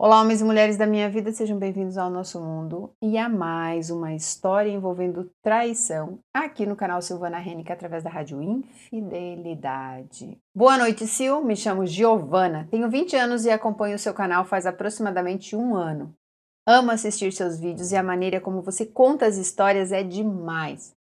Olá, homens e mulheres da minha vida, sejam bem-vindos ao nosso mundo e a mais uma história envolvendo traição aqui no canal Silvana Henrique através da Rádio Infidelidade. Boa noite, Sil. Me chamo Giovana, tenho 20 anos e acompanho o seu canal faz aproximadamente um ano. Amo assistir seus vídeos e a maneira como você conta as histórias é demais.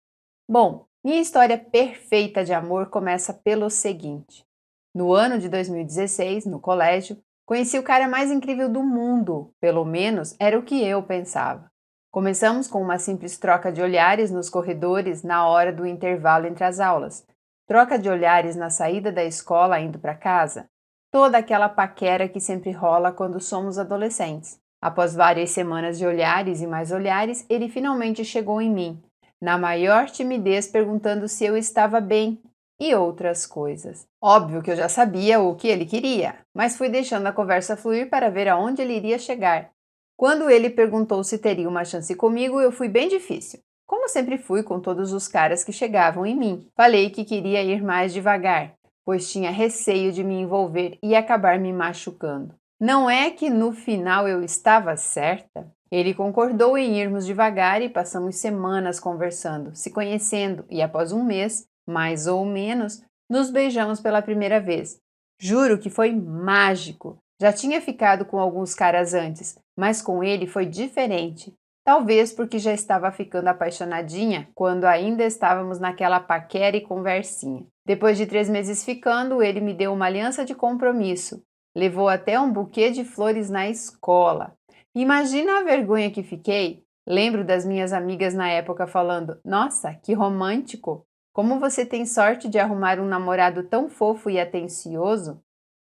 Bom, minha história perfeita de amor começa pelo seguinte. No ano de 2016, no colégio, conheci o cara mais incrível do mundo, pelo menos era o que eu pensava. Começamos com uma simples troca de olhares nos corredores na hora do intervalo entre as aulas, troca de olhares na saída da escola indo para casa, toda aquela paquera que sempre rola quando somos adolescentes. Após várias semanas de olhares e mais olhares, ele finalmente chegou em mim, na maior timidez perguntando se eu estava bem e outras coisas. Óbvio que eu já sabia o que ele queria, mas fui deixando a conversa fluir para ver aonde ele iria chegar. Quando ele perguntou se teria uma chance comigo, eu fui bem difícil, como sempre fui com todos os caras que chegavam em mim. Falei que queria ir mais devagar, pois tinha receio de me envolver e acabar me machucando. Não é que no final eu estava certa? Ele concordou em irmos devagar e passamos semanas conversando, se conhecendo e após um mês, mais ou menos, nos beijamos pela primeira vez. Juro que foi mágico. Já tinha ficado com alguns caras antes, mas com ele foi diferente. Talvez porque já estava ficando apaixonadinha quando ainda estávamos naquela paquera e conversinha. Depois de 3 meses ficando, ele me deu uma aliança de compromisso. Levou até um buquê de flores na escola. Imagina a vergonha que fiquei. Lembro das minhas amigas na época falando: "Nossa, que romântico! Como você tem sorte de arrumar um namorado tão fofo e atencioso."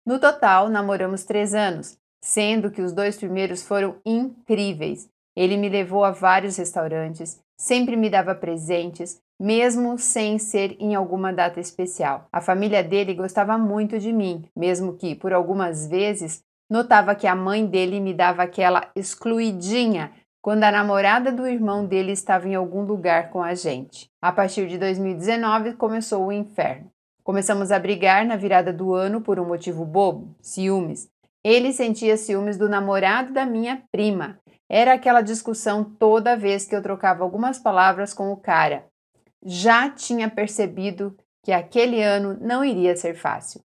No total, namoramos 3 anos, sendo que os 2 primeiros foram incríveis. Ele me levou a vários restaurantes, sempre me dava presentes, mesmo sem ser em alguma data especial. A família dele gostava muito de mim, mesmo que, por algumas vezes, notava que a mãe dele me dava aquela excluidinha quando a namorada do irmão dele estava em algum lugar com a gente. A partir de 2019 começou o inferno. Começamos a brigar na virada do ano por um motivo bobo, ciúmes. Ele sentia ciúmes do namorado da minha prima. Era aquela discussão toda vez que eu trocava algumas palavras com o cara. Já tinha percebido que aquele ano não iria ser fácil.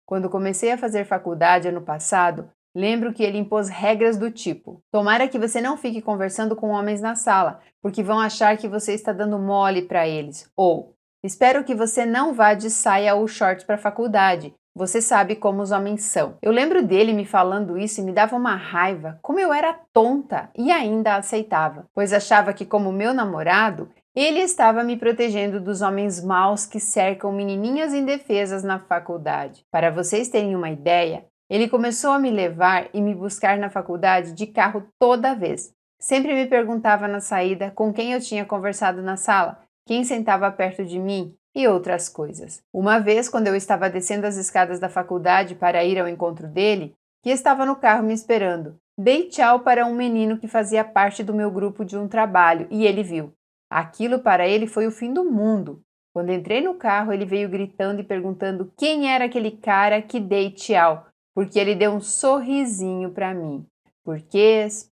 Quando comecei a fazer faculdade ano passado, lembro que ele impôs regras do tipo: tomara que você não fique conversando com homens na sala, porque vão achar que você está dando mole para eles. Ou, espero que você não vá de saia ou shorts para a faculdade. Você sabe como os homens são. Eu lembro dele me falando isso e me dava uma raiva, como eu era tonta e ainda aceitava, pois achava que, como meu namorado, ele estava me protegendo dos homens maus que cercam menininhas indefesas na faculdade. Para vocês terem uma ideia, ele começou a me levar e me buscar na faculdade de carro toda vez. Sempre me perguntava na saída com quem eu tinha conversado na sala, quem sentava perto de mim e outras coisas. Uma vez, quando eu estava descendo as escadas da faculdade para ir ao encontro dele, que estava no carro me esperando, dei tchau para um menino que fazia parte do meu grupo de um trabalho e ele viu. Aquilo para ele foi o fim do mundo. Quando entrei no carro, ele veio gritando e perguntando quem era aquele cara que dei tchau, porque ele deu um sorrisinho para mim. Porquês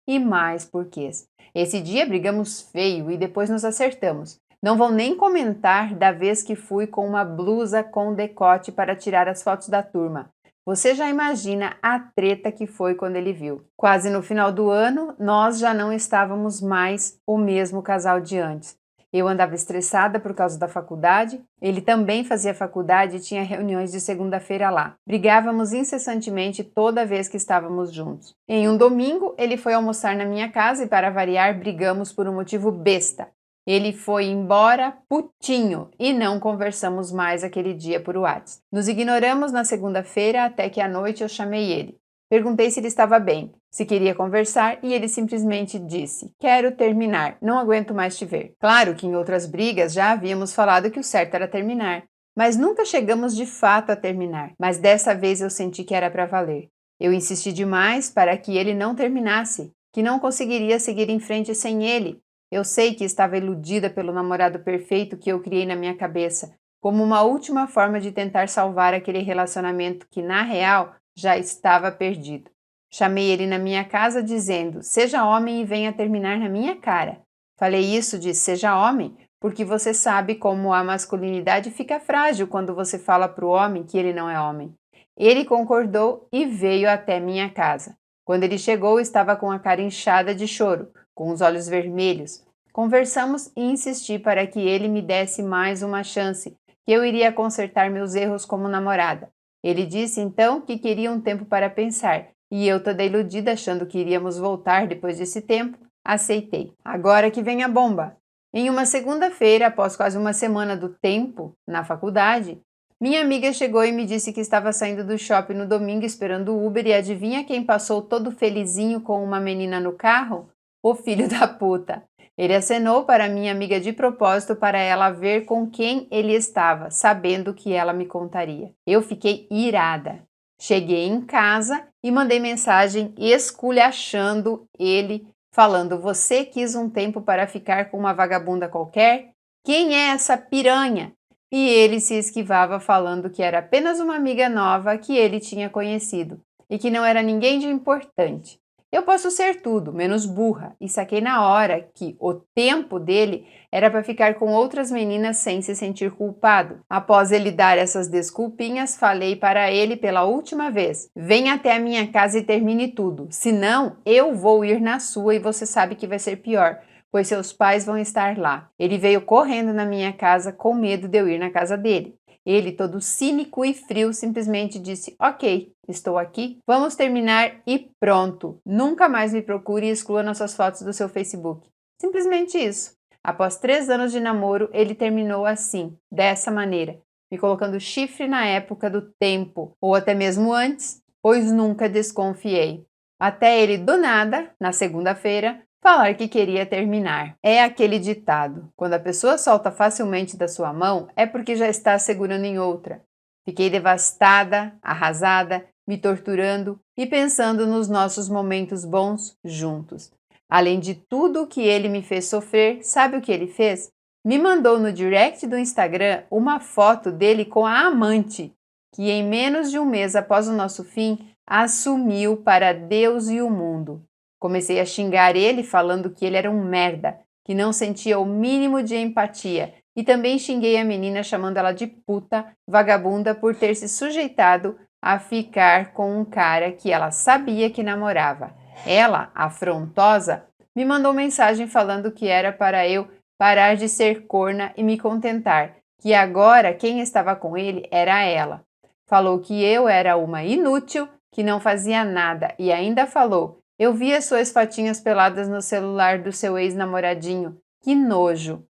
e mais porquês. Esse dia brigamos feio e depois nos acertamos. Não vou nem comentar da vez que fui com uma blusa com decote para tirar as fotos da turma. Você já imagina a treta que foi quando ele viu. Quase no final do ano, nós já não estávamos mais o mesmo casal de antes. Eu andava estressada por causa da faculdade, ele também fazia faculdade e tinha reuniões de segunda-feira lá. Brigávamos incessantemente toda vez que estávamos juntos. Em um domingo, ele foi almoçar na minha casa e, para variar, brigamos por um motivo besta. Ele foi embora putinho e não conversamos mais aquele dia por WhatsApp. Nos ignoramos na segunda-feira até que à noite eu chamei ele. Perguntei se ele estava bem, se queria conversar e ele simplesmente disse: "Quero terminar, não aguento mais te ver." Claro que em outras brigas já havíamos falado que o certo era terminar, mas nunca chegamos de fato a terminar. Mas dessa vez eu senti que era para valer. Eu insisti demais para que ele não terminasse, que não conseguiria seguir em frente sem ele. Eu sei que estava iludida pelo namorado perfeito que eu criei na minha cabeça, como uma última forma de tentar salvar aquele relacionamento que, na real, já estava perdido. Chamei ele na minha casa dizendo, seja homem e venha terminar na minha cara. Falei isso de seja homem, porque você sabe como a masculinidade fica frágil quando você fala para o homem que ele não é homem. Ele concordou e veio até minha casa. Quando ele chegou, estava com a cara inchada de choro, com os olhos vermelhos. Conversamos e insisti para que ele me desse mais uma chance, que eu iria consertar meus erros como namorada. Ele disse então que queria um tempo para pensar, e eu, toda iludida, achando que iríamos voltar depois desse tempo, aceitei. Agora que vem a bomba. Em uma segunda-feira, após quase uma semana do tempo na faculdade, minha amiga chegou e me disse que estava saindo do shopping no domingo esperando o Uber e adivinha quem passou todo felizinho com uma menina no carro? O filho da puta. Ele acenou para minha amiga de propósito para ela ver com quem ele estava, sabendo que ela me contaria. Eu fiquei irada. Cheguei em casa e mandei mensagem esculachando ele, falando: você quis um tempo para ficar com uma vagabunda qualquer? Quem é essa piranha? E ele se esquivava falando que era apenas uma amiga nova que ele tinha conhecido e que não era ninguém de importante. Eu posso ser tudo, menos burra, e saquei na hora que o tempo dele era para ficar com outras meninas sem se sentir culpado. Após ele dar essas desculpinhas, falei para ele pela última vez: venha até a minha casa e termine tudo, senão eu vou ir na sua e você sabe que vai ser pior, pois seus pais vão estar lá. Ele veio correndo na minha casa com medo de eu ir na casa dele. Ele, todo cínico e frio, simplesmente disse: ok, estou aqui, vamos terminar e pronto. Nunca mais me procure e exclua nossas fotos do seu Facebook. Simplesmente isso. Após 3 anos de namoro, ele terminou assim, dessa maneira, me colocando chifre na época do tempo, ou até mesmo antes, pois nunca desconfiei. Até ele, do nada, na segunda-feira, falar que queria terminar. É aquele ditado: quando a pessoa solta facilmente da sua mão, é porque já está segurando em outra. Fiquei devastada, arrasada, me torturando e pensando nos nossos momentos bons juntos. Além de tudo o que ele me fez sofrer, sabe o que ele fez? Me mandou no direct do Instagram uma foto dele com a amante, que em menos de um mês após o nosso fim, assumiu para Deus e o mundo. Comecei a xingar ele falando que ele era um merda, que não sentia o mínimo de empatia, e também xinguei a menina chamando ela de puta, vagabunda por ter se sujeitado a ficar com um cara que ela sabia que namorava. Ela, afrontosa, me mandou mensagem falando que era para eu parar de ser corna e me contentar, que agora quem estava com ele era ela. Falou que eu era uma inútil, que não fazia nada e ainda falou: eu vi as suas fotinhas peladas no celular do seu ex-namoradinho. Que nojo!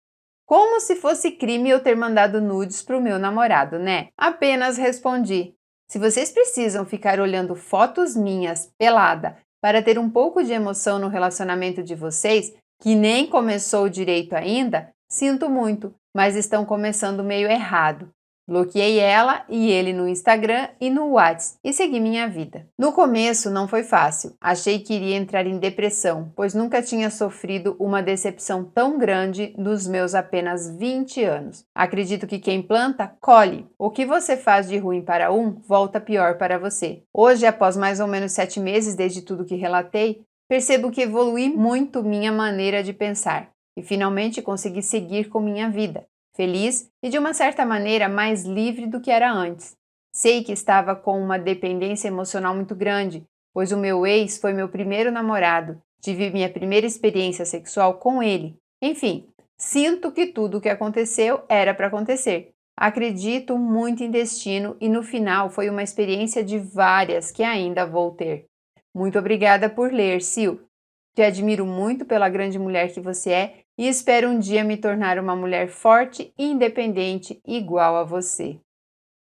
Como se fosse crime eu ter mandado nudes pro meu namorado, né? Apenas respondi: se vocês precisam ficar olhando fotos minhas pelada para ter um pouco de emoção no relacionamento de vocês, que nem começou direito ainda, sinto muito, mas estão começando meio errado. Bloqueei ela e ele no Instagram e no WhatsApp e segui minha vida. No começo não foi fácil. Achei que iria entrar em depressão, pois nunca tinha sofrido uma decepção tão grande nos meus apenas 20 anos. Acredito que quem planta, colhe. O que você faz de ruim para um, volta pior para você. Hoje, após mais ou menos 7 meses desde tudo que relatei, percebo que evolui muito minha maneira de pensar e finalmente consegui seguir com minha vida. Feliz e, de uma certa maneira, mais livre do que era antes. Sei que estava com uma dependência emocional muito grande, pois o meu ex foi meu primeiro namorado, tive minha primeira experiência sexual com ele. Enfim, sinto que tudo o que aconteceu era para acontecer. Acredito muito em destino e no final foi uma experiência de várias que ainda vou ter. Muito obrigada por ler, Sil. Te admiro muito pela grande mulher que você é e espero um dia me tornar uma mulher forte e independente igual a você.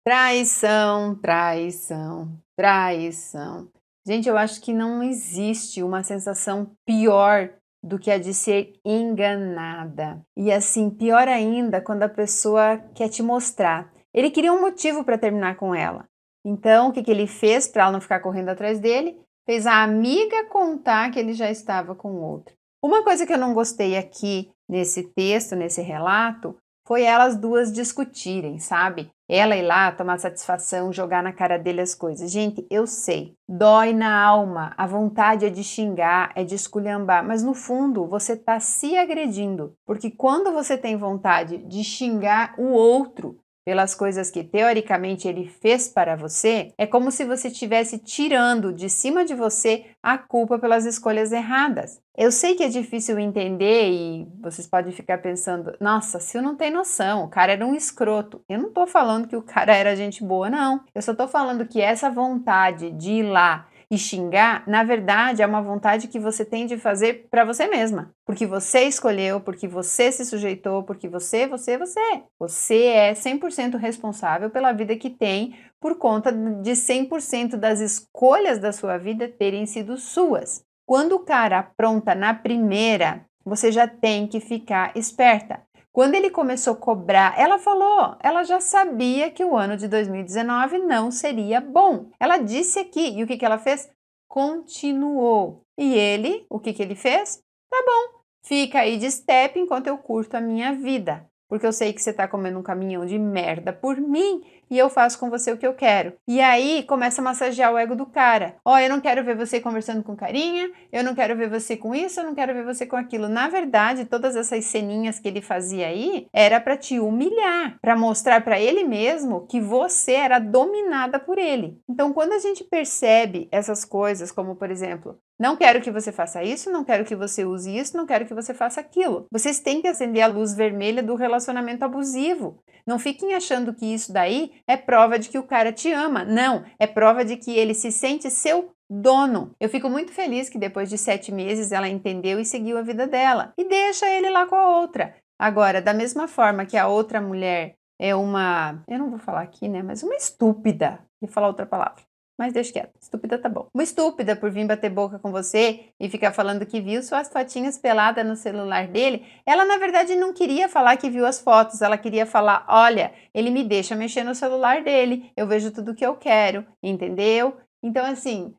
Traição, traição, traição. Gente, eu acho que não existe uma sensação pior do que a de ser enganada. E assim, pior ainda quando a pessoa quer te mostrar. Ele queria um motivo para terminar com ela. Então, o que ele fez para ela não ficar correndo atrás dele? Fez a amiga contar que ele já estava com outra. Uma coisa que eu não gostei aqui nesse texto, nesse relato, foi elas duas discutirem, sabe? ela ir lá tomar satisfação, jogar na cara dele as coisas. Gente, eu sei, dói na alma, a vontade é de xingar, é de esculhambar, mas no fundo você está se agredindo, porque quando você tem vontade de xingar o outro pelas coisas que teoricamente ele fez para você, é como se você estivesse tirando de cima de você a culpa pelas escolhas erradas. Eu sei que é difícil entender e vocês podem ficar pensando, nossa, Sil não tem noção, o cara era um escroto. Eu não tô falando que o cara era gente boa, não. Eu só tô falando que essa vontade de ir lá e xingar, na verdade, é uma vontade que você tem de fazer para você mesma. Porque você escolheu, porque você se sujeitou, porque você é 100% responsável pela vida que tem por conta de 100% das escolhas da sua vida terem sido suas. Quando o cara apronta na primeira, você já tem que ficar esperta. Quando ele começou a cobrar, ela falou, ela já sabia que o ano de 2019 não seria bom. Ela disse aqui, e o que ela fez? Continuou. E ele, o que ele fez? Tá bom, fica aí de step enquanto eu curto a minha vida. Porque eu sei que você tá comendo um caminhão de merda por mim e eu faço com você o que eu quero. E aí começa a massagear o ego do cara. Ó, eu não quero ver você conversando com carinha, eu não quero ver você com isso, eu não quero ver você com aquilo. Na verdade, todas essas ceninhas que ele fazia aí era para te humilhar, para mostrar para ele mesmo que você era dominada por ele. Então, quando a gente percebe essas coisas, como por exemplo, não quero que você faça isso, não quero que você use isso, não quero que você faça aquilo. Vocês têm que acender a luz vermelha do relacionamento abusivo. Não fiquem achando que isso daí é prova de que o cara te ama. Não, é prova de que ele se sente seu dono. Eu fico muito feliz que depois de 7 meses ela entendeu e seguiu a vida dela. E deixa ele lá com a outra. Agora, da mesma forma que a outra mulher é uma... Eu não vou falar aqui, né? Mas uma estúpida. Vou falar outra palavra. Mas deixa quieto, estúpida tá bom. Uma estúpida por vir bater boca com você e ficar falando que viu suas fotinhas peladas no celular dele, ela na verdade não queria falar que viu as fotos, ela queria falar, olha, ele me deixa mexer no celular dele, eu vejo tudo que eu quero, entendeu? Então assim,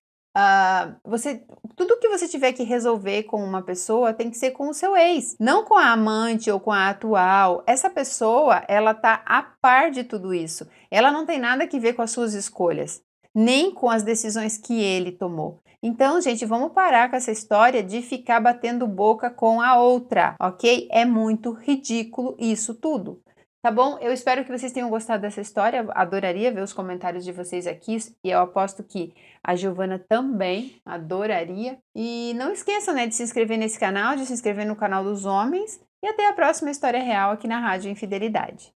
tudo que você tiver que resolver com uma pessoa tem que ser com o seu ex, não com a amante ou com a atual. Essa pessoa, ela tá a par de tudo isso, ela não tem nada que ver com as suas escolhas, nem com as decisões que ele tomou. Então, gente, vamos parar com essa história de ficar batendo boca com a outra, ok? É muito ridículo isso tudo. Tá bom? Eu espero que vocês tenham gostado dessa história. Adoraria ver os comentários de vocês aqui e eu aposto que a Giovana também adoraria. E não esqueçam, né, de se inscrever nesse canal, de se inscrever no canal dos homens. E até a próxima história real aqui na Rádio Infidelidade.